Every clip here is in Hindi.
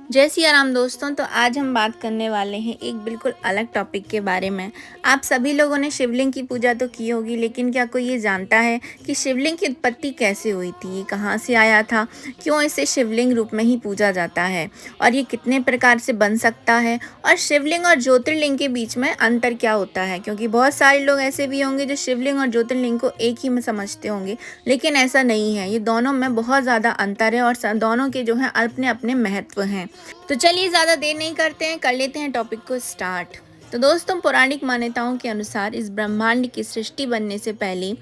जय सिया राम दोस्तों। तो आज हम बात करने वाले हैं एक बिल्कुल अलग टॉपिक के बारे में। आप सभी लोगों ने शिवलिंग की पूजा तो की होगी, लेकिन क्या कोई ये जानता है कि शिवलिंग की उत्पत्ति कैसे हुई थी, ये कहाँ से आया था, क्यों इसे शिवलिंग रूप में ही पूजा जाता है और ये कितने प्रकार से बन सकता है, और शिवलिंग और ज्योतिर्लिंग के बीच में अंतर क्या होता है। क्योंकि बहुत सारे लोग ऐसे भी होंगे जो शिवलिंग और ज्योतिर्लिंग को एक ही में समझते होंगे, लेकिन ऐसा नहीं है। ये दोनों में बहुत ज़्यादा अंतर है और दोनों के जो है अपने अपने महत्व हैं। तो चलिए ज़्यादा देर नहीं करते हैं, कर लेते हैं टॉपिक को स्टार्ट। तो दोस्तों, पौराणिक मान्यताओं के अनुसार इस ब्रह्मांड की सृष्टि बनने से पहले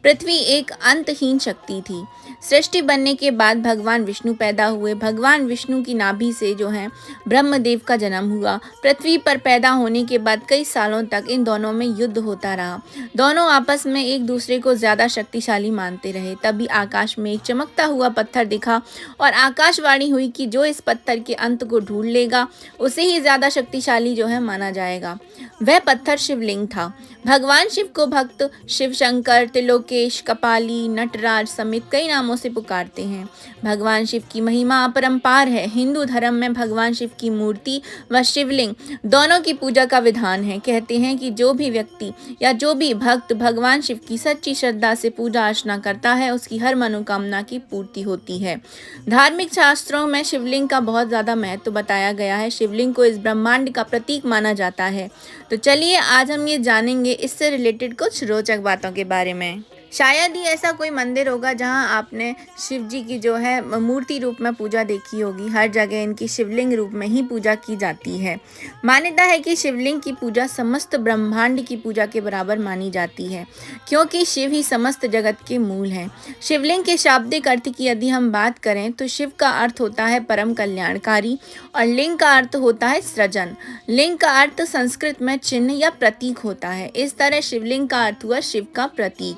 पृथ्वी एक अंतहीन शक्ति थी। सृष्टि बनने के बाद भगवान विष्णु पैदा हुए। भगवान विष्णु की नाभि से जो है ब्रह्मदेव का जन्म हुआ। पृथ्वी पर पैदा होने के बाद कई सालों तक इन दोनों में युद्ध होता रहा। दोनों आपस में एक दूसरे को ज़्यादा शक्तिशाली मानते रहे। तभी आकाश में एक चमकता हुआ पत्थर दिखा और आकाशवाणी हुई कि जो इस पत्थर के अंत को ढूंढ लेगा उसे ही ज़्यादा शक्तिशाली जो है माना जाएगा। वह पत्थर शिवलिंग था। भगवान शिव को भक्त शिव शंकर, त्रिलोकेश, कपाली, नटराज समेत कई नामों से पुकारते हैं। भगवान शिव की महिमा अपरंपार है। हिंदू धर्म में भगवान शिव की मूर्ति व शिवलिंग दोनों की पूजा का विधान है। कहते हैं कि जो भी व्यक्ति या जो भी भक्त भगवान शिव की सच्ची श्रद्धा से पूजा अर्चना करता है, उसकी हर मनोकामना की पूर्ति होती है। धार्मिक शास्त्रों में शिवलिंग का बहुत ज़्यादा महत्व बताया गया है। शिवलिंग को इस ब्रह्मांड का प्रतीक माना जाता है। तो चलिए आज हम ये जानेंगे इससे रिलेटेड कुछ रोचक बातों के बारे में। शायद ही ऐसा कोई मंदिर होगा जहां आपने शिव जी की जो है मूर्ति रूप में पूजा देखी होगी। हर जगह इनकी शिवलिंग रूप में ही पूजा की जाती है। मान्यता है कि शिवलिंग की पूजा समस्त ब्रह्मांड की पूजा के बराबर मानी जाती है, क्योंकि शिव ही समस्त जगत के मूल हैं। शिवलिंग के शाब्दिक अर्थ की यदि हम बात करें तो शिव का अर्थ होता है परम कल्याणकारी और लिंग का अर्थ होता है सृजन। लिंग का अर्थ संस्कृत में चिन्ह या प्रतीक होता है। इस तरह शिवलिंग का अर्थ हुआ शिव का प्रतीक।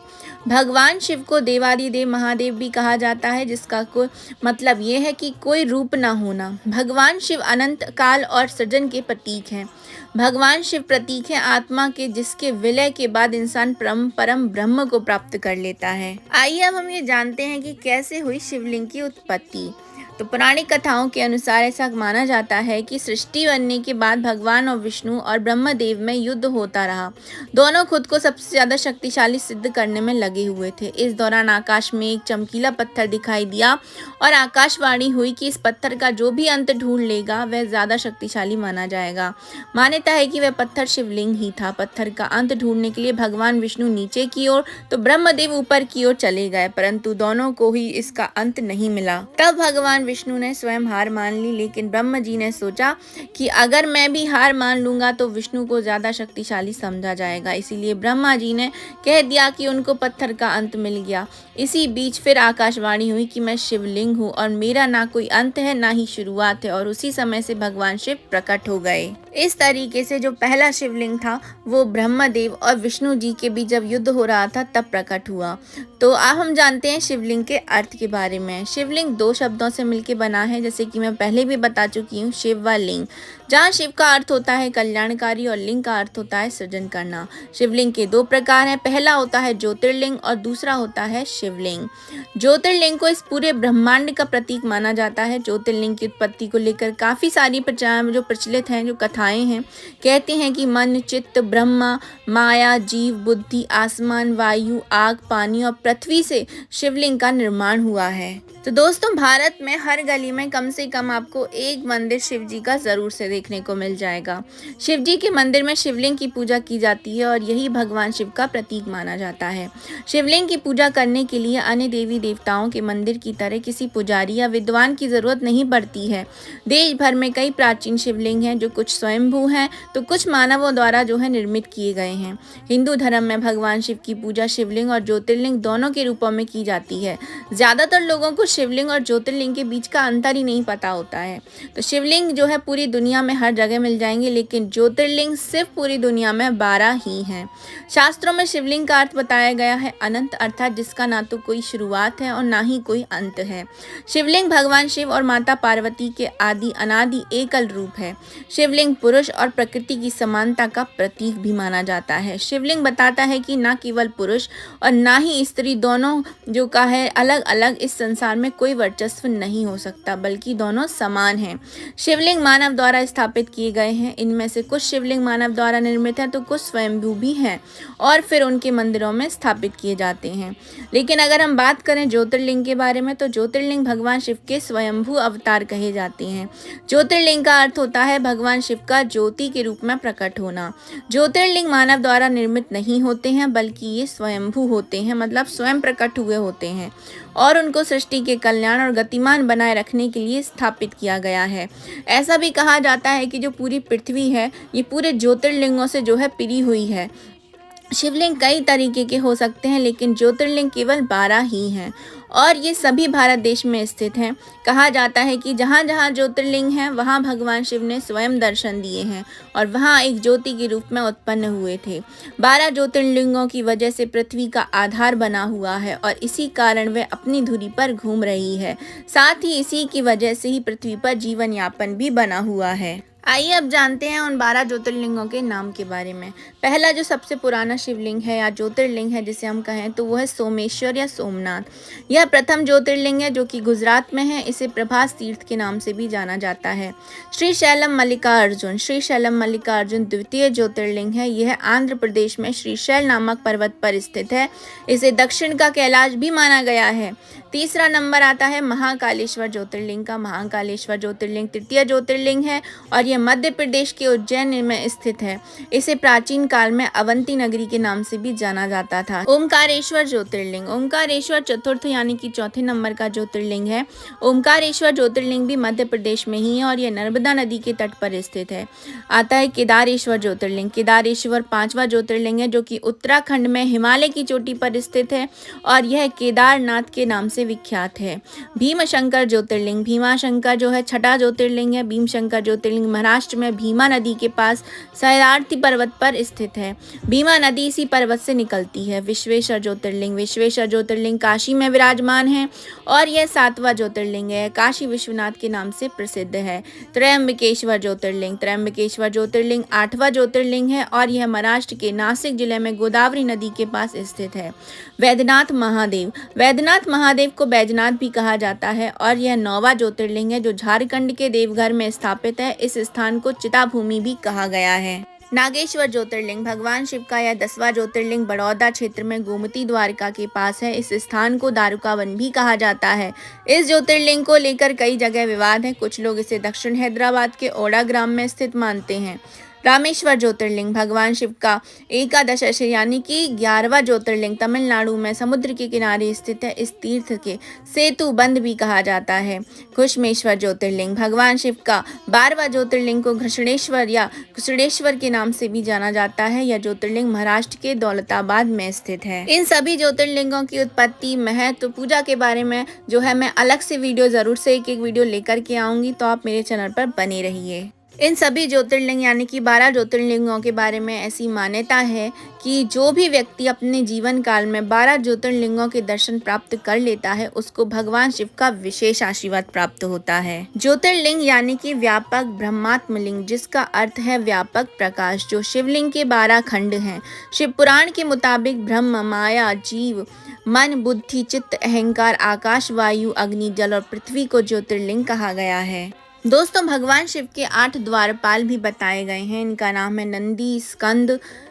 भगवान शिव को देवादिदेव महादेव भी कहा जाता है, जिसका कोई मतलब ये है कि कोई रूप ना होना। भगवान शिव अनंत काल और सृजन के प्रतीक हैं। भगवान शिव प्रतीक है आत्मा के, जिसके विलय के बाद इंसान परम ब्रह्म को प्राप्त कर लेता है। आइए अब हम ये जानते हैं कि कैसे हुई शिवलिंग की उत्पत्ति। तो पौराणिक कथाओं के अनुसार ऐसा माना जाता है कि सृष्टि बनने के बाद भगवान और विष्णु और ब्रह्मदेव में युद्ध होता रहा। दोनों खुद को सबसे ज्यादा शक्तिशाली सिद्ध करने में लगे हुए थे। इस दौरान आकाश में एक चमकीला पत्थर दिखाई दिया और आकाशवाणी हुई कि इस पत्थर का जो भी अंत ढूंढ लेगा वह ज्यादा शक्तिशाली माना जाएगा। मान्यता है कि वह पत्थर शिवलिंग ही था। पत्थर का अंत ढूंढने के लिए भगवान विष्णु नीचे की ओर तो ब्रह्मदेव ऊपर की ओर चले गए, परंतु दोनों को ही इसका अंत नहीं मिला। तब भगवान विष्णु ने स्वयं हार मान ली, लेकिन ब्रह्म जी ने सोचा कि अगर मैं भी हार मान लूंगा तो विष्णु को ज्यादा शक्तिशाली समझा जाएगा। इसीलिए ब्रह्मा जी ने कह दिया कि उनको पत्थर का अंत मिल गया। इसी बीच फिर आकाशवाणी हुई कि मैं शिवलिंग हूँ और मेरा ना कोई अंत है ना ही शुरुआत है, और उसी समय से भगवान शिव प्रकट हो गए। इस तरीके से जो पहला शिवलिंग था वो ब्रह्मदेव और विष्णु जी के बीच जब युद्ध हो रहा था तब प्रकट हुआ। तो अब हम जानते हैं शिवलिंग के अर्थ के बारे में। शिवलिंग दो शब्दों से मिलकर बना है, जैसे कि मैं पहले भी बता चुकी हूँ, शिव व लिंग। जहाँ शिव का अर्थ होता है कल्याणकारी और लिंग का अर्थ होता है सृजन करना। शिवलिंग के दो प्रकार हैं। पहला होता है ज्योतिर्लिंग और दूसरा होता है शिवलिंग। ज्योतिर्लिंग को इस पूरे ब्रह्मांड का प्रतीक माना जाता है। ज्योतिर्लिंग की उत्पत्ति को लेकर काफी सारी जो प्रचलित हैं, जो कथाएं हैं, कहते हैं कि मन, चित्त, ब्रह्मा, माया, जीव, बुद्धि, आसमान, वायु, आग, पानी और पृथ्वी से शिवलिंग का निर्माण हुआ है। तो दोस्तों, भारत में हर गली में कम से कम आपको एक मंदिर शिव जी का जरूर से देखने को मिल जाएगा। शिव जी के मंदिर में शिवलिंग की पूजा की जाती है और यही भगवान शिव का प्रतीक माना जाता है। शिवलिंग की पूजा करने के लिए अन्य देवी देवताओं के मंदिर की तरह किसी पुजारी या विद्वान की जरूरत नहीं पड़ती है। देश भर में कई प्राचीन शिवलिंग हैं, जो कुछ स्वयंभू हैं तो कुछ मानवों द्वारा जो है निर्मित किए गए हैं। हिंदू धर्म में भगवान शिव की पूजा शिवलिंग और ज्योतिर्लिंग दोनों के रूपों में की जाती है। ज्यादातर लोगों को शिवलिंग और ज्योतिर्लिंग के बीच का अंतर ही नहीं पता होता है। तो शिवलिंग जो है पूरी दुनिया में हर जगह मिल जाएंगे, लेकिन ज्योतिर्लिंग सिर्फ पूरी दुनिया में 12 ही हैं। शास्त्रों में शिवलिंग का अर्थ बताया गया है अनंत, अर्थात जिसका ना तो कोई शुरुआत है और ना ही कोई अंत है। शिवलिंग भगवान शिव और माता पार्वती के आदि अनादि एकल रूप है। शिवलिंग पुरुष और प्रकृति की समानता का प्रतीक भी माना जाता है। शिवलिंग बताता है कि ना केवल पुरुष और ना ही स्त्री दोनों जो का है अलग अलग इस संसार में कोई वर्चस्व नहीं हो सकता, बल्कि दोनों समान हैं। शिवलिंग मानव द्वारा स्थापित किए गए हैं। इनमें से कुछ शिवलिंग मानव द्वारा निर्मित हैं तो कुछ स्वयंभू भी हैं और फिर उनके मंदिरों में स्थापित किए जाते हैं। लेकिन अगर हम बात करें ज्योतिर्लिंग के बारे में, तो ज्योतिर्लिंग भगवान शिव के स्वयंभू अवतार कहे जाते हैं। ज्योतिर्लिंग का अर्थ होता है भगवान शिव का ज्योति के रूप में प्रकट होना। ज्योतिर्लिंग मानव द्वारा निर्मित नहीं होते हैं, बल्कि ये स्वयंभू होते हैं, मतलब स्वयं प्रकट हुए होते हैं और उनको सृष्टि के कल्याण और गतिमान बनाए रखने के लिए स्थापित किया गया है। ऐसा भी कहा जाता है कि जो पूरी पृथ्वी है ये पूरे ज्योतिर्लिंगों से जो है पिरी हुई है। शिवलिंग कई तरीके के हो सकते हैं, लेकिन ज्योतिर्लिंग केवल 12 ही हैं और ये सभी भारत देश में स्थित हैं। कहा जाता है कि जहाँ जहाँ ज्योतिर्लिंग हैं वहाँ भगवान शिव ने स्वयं दर्शन दिए हैं और वहाँ एक ज्योति के रूप में उत्पन्न हुए थे। 12 ज्योतिर्लिंगों की वजह से पृथ्वी का आधार बना हुआ है और इसी कारण वह अपनी धुरी पर घूम रही है। साथ ही इसी की वजह से ही पृथ्वी पर जीवन यापन भी बना हुआ है। आइए अब जानते हैं उन 12 ज्योतिर्लिंगों के नाम के बारे में। पहला जो सबसे पुराना शिवलिंग है या ज्योतिर्लिंग है जिसे हम कहें तो वो है सोमेश्वर या सोमनाथ। यह प्रथम ज्योतिर्लिंग है जो कि गुजरात में है। इसे प्रभास तीर्थ के नाम से भी जाना जाता है। श्री शैलम मल्लिकार्जुन द्वितीय ज्योतिर्लिंग है। यह आंध्र प्रदेश में श्रीशैल नामक पर्वत पर स्थित है। इसे दक्षिण का कैलाश भी माना गया है। तीसरा नंबर आता है महाकालेश्वर ज्योतिर्लिंग का। महाकालेश्वर ज्योतिर्लिंग तृतीय ज्योतिर्लिंग है और यह मध्य प्रदेश के उज्जैन में स्थित है। इसे प्राचीन काल में अवंती नगरी के नाम से भी जाना जाता था। ओमकारेश्वर ज्योतिर्लिंग। ओमकारेश्वर चतुर्थ यानी कि चौथे नंबर का ज्योतिर्लिंग है। ओमकारेश्वर ज्योतिर्लिंग भी मध्य प्रदेश में ही है और यह नर्मदा नदी के तट पर स्थित है। आता है केदारेश्वर ज्योतिर्लिंग। केदारेश्वर 5वां ज्योतिर्लिंग है जो कि उत्तराखंड में हिमालय की चोटी पर स्थित है और यह केदारनाथ के नाम से विख्यात है। भीमशंकर ज्योतिर्लिंग। भीमाशंकर जो है 6ठा ज्योतिर्लिंग है। भीमशंकर ज्योतिर्लिंग महाराष्ट्र में भीमा नदी के पास सह्याद्री पर्वत पर स्थित है। भीमा नदी इसी पर्वत से निकलती है। विश्वेश्वर ज्योतिर्लिंग। विश्वेश्वर ज्योतिर्लिंग काशी में विराजमान है और यह 7वां ज्योतिर्लिंग है। काशी विश्वनाथ के नाम से प्रसिद्ध है। त्रयंबकेश्वर ज्योतिर्लिंग। त्रयंबकेश्वर ज्योतिर्लिंग 8वां ज्योतिर्लिंग है और यह महाराष्ट्र के नासिक जिले में गोदावरी नदी के पास स्थित है। वैद्यनाथ महादेव। वैद्यनाथ महादेव को बैजनाथ भी कहा जाता है और यह 9वां ज्योतिर्लिंग है जो झारखंड के देवघर में स्थापित है। इस स्थान को चिता भूमि भी कहा गया है। नागेश्वर ज्योतिर्लिंग। भगवान शिव का यह 10वां ज्योतिर्लिंग बड़ौदा क्षेत्र में गोमती द्वारका के पास है। इस स्थान को दारुका वन भी कहा जाता है। इस ज्योतिर्लिंग को लेकर कई जगह विवाद है। कुछ लोग इसे दक्षिण हैदराबाद के ओड़ा ग्राम में स्थित मानते हैं। रामेश्वर ज्योतिर्लिंग। भगवान शिव का एकादश यानी कि 11वां ज्योतिर्लिंग तमिलनाडु में समुद्र के किनारे स्थित है। इस तीर्थ के सेतु बंद भी कहा जाता है। घृष्णेश्वर ज्योतिर्लिंग। भगवान शिव का 12वां ज्योतिर्लिंग को घृष्णेश्वर या घृष्णेश्वर के नाम से भी जाना जाता है। यह ज्योतिर्लिंग महाराष्ट्र के दौलताबाद में स्थित है। इन सभी ज्योतिर्लिंगों की उत्पत्ति, महत्व, पूजा के बारे में जो है मैं अलग से वीडियो जरूर से एक वीडियो लेकर के आऊंगी, तो आप मेरे चैनल पर बने रहिए। इन सभी ज्योतिर्लिंग यानी कि 12 ज्योतिर्लिंगों के बारे में ऐसी मान्यता है कि जो भी व्यक्ति अपने जीवन काल में 12 ज्योतिर्लिंगों के दर्शन प्राप्त कर लेता है उसको भगवान शिव का विशेष आशीर्वाद प्राप्त होता है। ज्योतिर्लिंग यानी कि व्यापक ब्रह्मात्म लिंग, जिसका अर्थ है व्यापक प्रकाश, जो शिवलिंग के 12 खंड हैं। शिव पुराण के मुताबिक ब्रह्म, माया, जीव, मन, बुद्धि, चित्त, अहंकार, आकाश, वायु, अग्नि, जल और पृथ्वी को ज्योतिर्लिंग कहा गया है। दोस्तों, भगवान शिव के 8 द्वारपाल भी बताए गए हैं। इनका नाम है नंदी, स्कंद,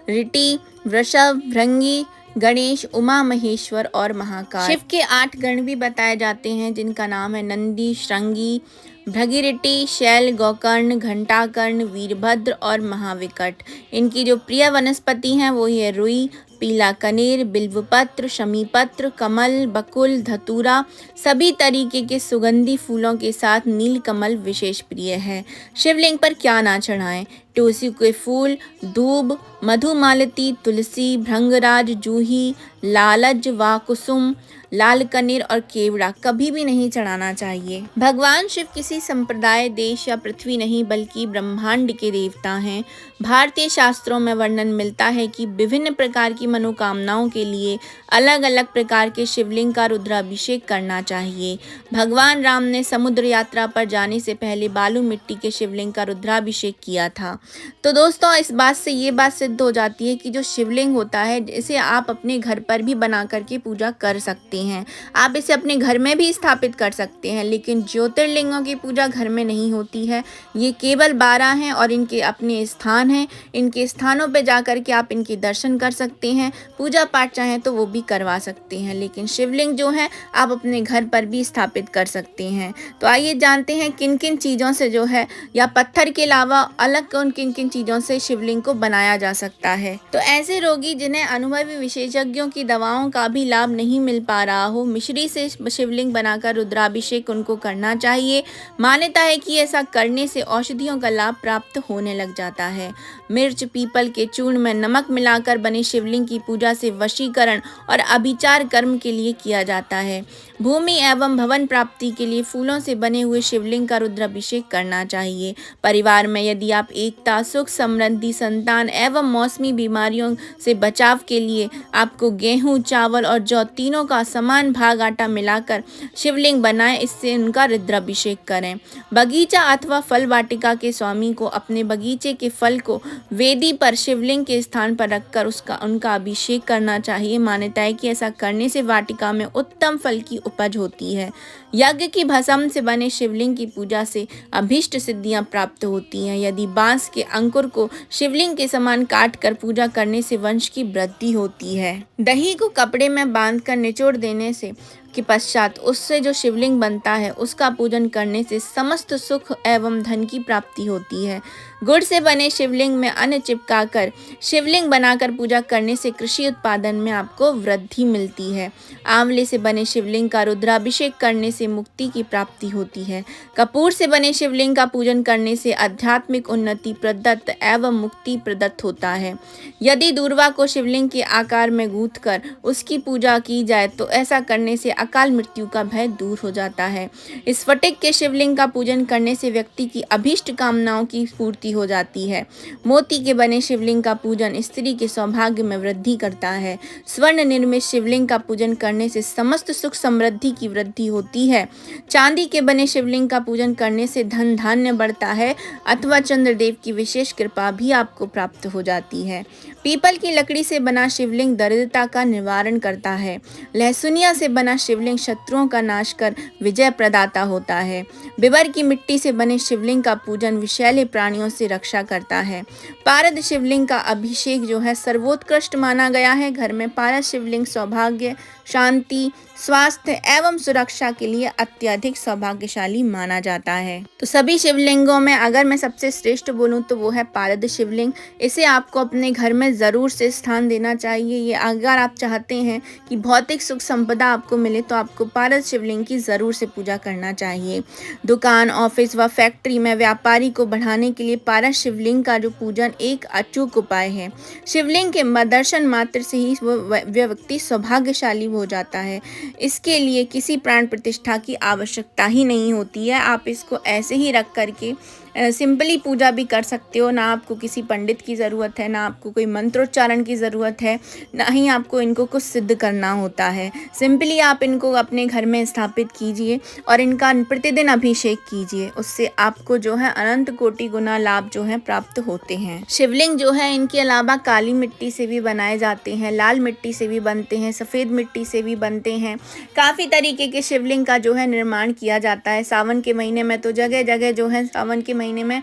ऋटि, वृषभ, भृंगी, गणेश, उमा महेश्वर और महाकाल। शिव के 8 गण भी बताए जाते हैं जिनका नाम है नंदी, श्रृंगी, भृगिरिटि, शैल, गोकर्ण, घंटाकर्ण, वीरभद्र और महाविकट। इनकी जो प्रिय वनस्पति हैं वो है रुई, पीला कनेर, बिल्वपत्र, शमीपत्र, कमल, बकुल, धतूरा। सभी तरीके के सुगंधी फूलों के साथ नीलकमल विशेष प्रिय है। शिवलिंग पर क्या ना चढ़ाएं? तुलसी के फूल, दूब, मधुमालती, तुलसी, भृंगराज, जूही, लालज व कुसुम, लाल कनेर और केवड़ा कभी भी नहीं चढ़ाना चाहिए। भगवान शिव किसी संप्रदाय, देश या पृथ्वी नहीं बल्कि ब्रह्मांड के देवता हैं। भारतीय शास्त्रों में वर्णन मिलता है कि विभिन्न प्रकार की मनोकामनाओं के लिए अलग अलग प्रकार के शिवलिंग का रुद्राभिषेक करना चाहिए। भगवान राम ने समुद्र यात्रा पर जाने से पहले बालू मिट्टी के शिवलिंग का रुद्राभिषेक किया था। तो दोस्तों, इस बात से ये बात सिद्ध हो जाती है कि जो शिवलिंग होता है इसे आप अपने घर पर भी बना करके पूजा कर सकते हैं। आप इसे अपने घर में भी स्थापित कर सकते हैं, लेकिन ज्योतिर्लिंगों की पूजा घर में नहीं होती है। ये केवल 12 हैं और इनके अपने स्थान हैं। इनके स्थानों पे जा कर के आप इनके दर्शन कर सकते हैं, पूजा पाठ चाहें तो वो भी करवा सकते हैं, लेकिन शिवलिंग जो है आप अपने घर पर भी स्थापित कर सकते हैं। तो आइए जानते हैं किन किन चीज़ों से जो है या पत्थर के अलावा अलग कौन किन किन चीज़ों से शिवलिंग को बनाया जा सकता है। तो ऐसे रोगी जिन्हें अनुभवी विशेषज्ञों की दवाओं का भी लाभ नहीं मिल पा रहा हो, मिश्री से शिवलिंग बनाकर रुद्राभिषेक उनको करना चाहिए। मान्यता है कि ऐसा करने से औषधियों का लाभ प्राप्त होने लग जाता है। मिर्च, पीपल के चूर्ण में नमक मिलाकर बने शिवलिंग की पूजा से वशीकरण और अभिचार कर्म के लिए किया जाता है। भूमि एवं भवन प्राप्ति के लिए फूलों से बने हुए शिवलिंग का रुद्राभिषेक करना चाहिए। परिवार में यदि आप एकता, सुख, समृद्धि, संतान एवं मौसमी बीमारियों से बचाव के लिए आपको गेहूं, चावल और जौ तीनों का समान भाग आटा मिलाकर शिवलिंग बनाएं, इससे उनका रुद्राभिषेक करें। बगीचा अथवा फल वाटिका के स्वामी को अपने बगीचे के फल को वेदी पर शिवलिंग के स्थान पर रखकर उनका अभिषेक करना चाहिए। मान्यता है कि ऐसा करने से वाटिका में उत्तम फल की उपज होती है। यज्ञ की भस्म से बने शिवलिंग की पूजा से अभीष्ट सिद्धियां प्राप्त होती हैं। यदि बांस के अंकुर को शिवलिंग के समान काट कर पूजा करने से वंश की वृद्धि होती है। दही को कपड़े में बांधकर निचोड़ देने से के पश्चात उससे जो शिवलिंग बनता है उसका पूजन करने से समस्त सुख एवं धन की प्राप्ति होती है। गुड़ से बने शिवलिंग में अन्न चिपकाकर शिवलिंग बनाकर पूजा करने से कृषि उत्पादन में आपको वृद्धि मिलती है। आंवले से बने शिवलिंग का रुद्राभिषेक करने से मुक्ति की प्राप्ति होती है। कपूर से बने शिवलिंग का पूजन करने से आध्यात्मिक उन्नति प्रदत्त एवं मुक्ति प्रदत्त होता है। यदि दूर्वा को शिवलिंग के आकार में गूंथ कर उसकी पूजा की जाए तो ऐसा करने से अकाल मृत्यु का भय दूर हो जाता है। स्फटिक के शिवलिंग का पूजन करने से व्यक्ति की अभीष्ट कामनाओं की पूर्ति हो जाती है। मोती के बने शिवलिंग का पूजन स्त्री के सौभाग्य में वृद्धि करता है। स्वर्ण निर्मित शिवलिंग का पूजन करने से समस्त सुख समृद्धि की वृद्धि होती है। चांदी के बने शिवलिंग का पूजन करने से धन धान्य बढ़ता है अथवा चंद्रदेव की विशेष कृपा भी आपको प्राप्त हो जाती है। पीपल की लकड़ी से बना शिवलिंग दरिद्रता का निवारण करता है। लहसुनिया से बना शिवलिंग शत्रुओं का नाश कर विजय प्रदाता होता है। बिबर की मिट्टी से बने शिवलिंग का पूजन विषैले प्राणियों से रक्षा करता है। पारद शिवलिंग का अभिषेक जो है सर्वोत्कृष्ट माना गया है। घर में पारद शिवलिंग सौभाग्य, शांति, स्वास्थ्य एवं सुरक्षा के लिए अत्यधिक सौभाग्यशाली माना जाता है। तो सभी शिवलिंगों में अगर मैं सबसे श्रेष्ठ बोलूं तो वो है पारद शिवलिंग। इसे आपको अपने घर में ज़रूर से स्थान देना चाहिए। ये अगर आप चाहते हैं कि भौतिक सुख संपदा आपको मिले तो आपको पारद शिवलिंग की ज़रूर से पूजा करना चाहिए। दुकान, ऑफिस व फैक्ट्री में व्यापारी को बढ़ाने के लिए पारद शिवलिंग का जो पूजन एक अचूक उपाय है। शिवलिंग के दर्शन मात्र से ही वो व्यक्ति सौभाग्यशाली हो जाता है। इसके लिए किसी प्राण प्रतिष्ठा की आवश्यकता ही नहीं होती है। आप इसको ऐसे ही रख करके सिंपली पूजा भी कर सकते हो। ना आपको किसी पंडित की ज़रूरत है, ना आपको कोई मंत्रोच्चारण की ज़रूरत है, ना ही आपको इनको कुछ सिद्ध करना होता है। सिंपली आप इनको अपने घर में स्थापित कीजिए और इनका प्रतिदिन अभिषेक कीजिए। उससे आपको जो है अनंत कोटि गुना लाभ जो है प्राप्त होते हैं। शिवलिंग जो है इनके अलावा काली मिट्टी से भी बनाए जाते हैं, लाल मिट्टी से भी बनते हैं, सफ़ेद मिट्टी से भी बनते हैं। काफ़ी तरीके के शिवलिंग का जो है निर्माण किया जाता है। सावन के महीने में तो जगह जगह जो है सावन के महीने में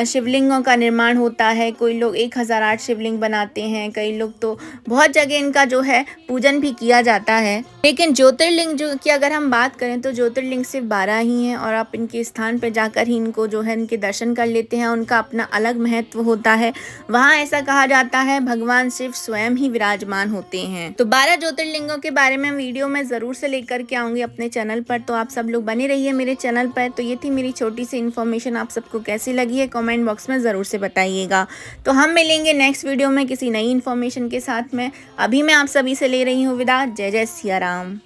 शिवलिंगों का निर्माण होता है। कोई लोग 1008 शिवलिंग बनाते हैं, कई लोग तो बहुत जगह इनका जो है पूजन भी किया जाता है। लेकिन ज्योतिर्लिंग जो की अगर हम बात करें तो ज्योतिर्लिंग सिर्फ 12 ही हैं और आप इनके स्थान पर जाकर ही इनको जो है इनके दर्शन कर लेते हैं। उनका अपना अलग महत्व होता है। वहाँ ऐसा कहा जाता है भगवान शिव स्वयं ही विराजमान होते हैं। तो 12 ज्योतिर्लिंगों के बारे में वीडियो मैं ज़रूर से लेकर के आऊँगी अपने चैनल पर, तो आप सब लोग बने रहिए मेरे चैनल पर। तो ये थी मेरी छोटी सी इन्फॉर्मेशन आप सबको आपको कैसी लगी है कमेंट बॉक्स में ज़रूर से बताइएगा। तो हम मिलेंगे नेक्स्ट वीडियो में किसी नई इन्फॉर्मेशन के साथ में। अभी मैं आप सभी से ले रही हूँ विदा। जय जय सिया राम।